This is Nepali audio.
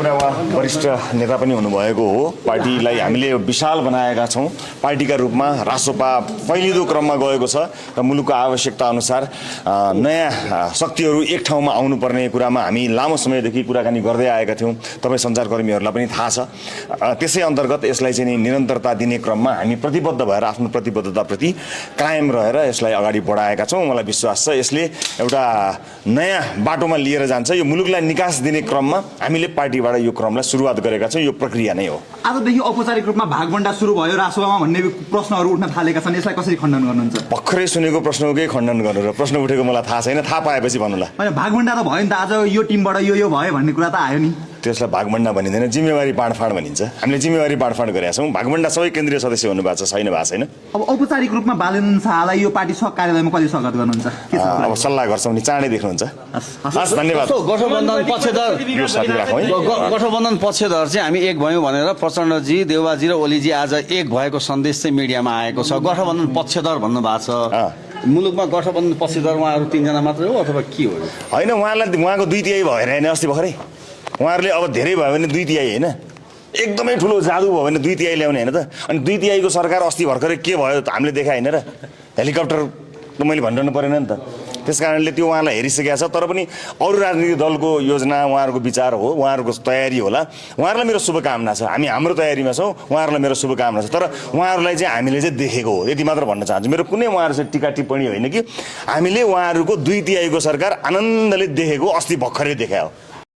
कुरा उहाँ वरिष्ठ नेता पनि हुनुभएको हो। पार्टीलाई हामीले विशाल बनाएका छौँ। पार्टीका रूपमा रासोपा फैलिँदो क्रममा गएको छ र मुलुकको आवश्यकता अनुसार नयाँ शक्तिहरू एक ठाउँमा आउनुपर्ने कुरामा हामी लामो समयदेखि कुराकानी गर्दै आएका थियौँ। तपाईँ सञ्चारकर्मीहरूलाई पनि थाहा छ। त्यसै अन्तर्गत यसलाई चाहिँ निरन्तरता दिने क्रममा हामी प्रतिबद्ध भएर आफ्नो प्रतिबद्धताप्रति कायम रहेर यसलाई अगाडि बढाएका छौँ। मलाई विश्वास छ यसले एउटा नयाँ बाटोमा लिएर जान्छ। यो मुलुकलाई निकास दिने क्रममा हामीले पार्टीबाट यो क्रमलाई सुरुवात गरेका छौँ। यो प्रक्रिया नै हो। आजदेखि औपचारिक रूपमा भागभण्डा सुरु भयो रासोपामा भन्ने प्रश्नहरू उठ्न थालेका छन्। यसलाई कसरी खण्डन गर्नुहुन्छ? भर्खरै सुनेको प्रश्नकै खण्डन गर्नु र प्रश्न उठेको मलाई थाहा छैन। थाहा पाएपछि भन्नुला। होइन, भागभण्डा त भयो नि त। आज यो टिमबाट यो भयो भन्ने कुरा त आयो नि। त्यसलाई भागभण्डा भनिँदैन, जिम्मेवारी बाँडफाँड भनिन्छ। हामीले जिम्मेवारी बाँडफाँड गरेका छौँ। भागभण्डा सबै केन्द्रीय सदस्य हुनुभएको छ, छैन भएको छैन। अब औपचारिक रूपमा बालेन्द्र शाहलाई यो पार्टी कार्यालयमा कहिले स्वागत गर्नुहुन्छ? अब सल्लाह गर्छौँ नि, चाँडै देख्नुहुन्छ। हस्, धन्यवाद। गठबन्धन पक्षधर गठबन्धन पक्षधर चाहिँ हामी एक भयौँ भनेर प्रचण्डजी, देउवाजी र ओलीजी आज एक भएको सन्देश चाहिँ मिडियामा आएको छ। गठबन्धन पक्षधर भन्नुभएको छ। मुलुकमा गठबन्धन पक्षधर उहाँहरू 3 जना मात्रै हो अथवा के हो? होइन, उहाँको 2 तिहाई भएर होइन अस्ति भर्खरै। उहाँहरूले अब धेरै भयो भने 2 तिहाई होइन, एकदमै ठुलो जादु भयो भने 2 तिहाई ल्याउने होइन त। अनि 2 तिहाईको सरकार अस्ति भर्खरै के भयो हामीले देखाए होइन र? हेलिकप्टर त मैले भनिरहनु परेन नि त। त्यस कारणले त्यो उहाँलाई हेरिसकेका छ। तर पनि अरू राजनीतिक दलको योजना, उहाँहरूको विचार हो, उहाँहरूको तयारी होला। उहाँहरूलाई मेरो शुभकामना छ। हामी हाम्रो तयारीमा छौँ, उहाँहरूलाई मेरो शुभकामना छ। तर उहाँहरूलाई चाहिँ हामीले चाहिँ देखेको हो, यति मात्र भन्न चाहन्छु। मेरो कुनै उहाँहरू चाहिँ टिका टिप्पणी होइन कि हामीले उहाँहरूको 2 तिहाईको सरकार आनन्दले देखेको अस्ति भर्खरै देखायो।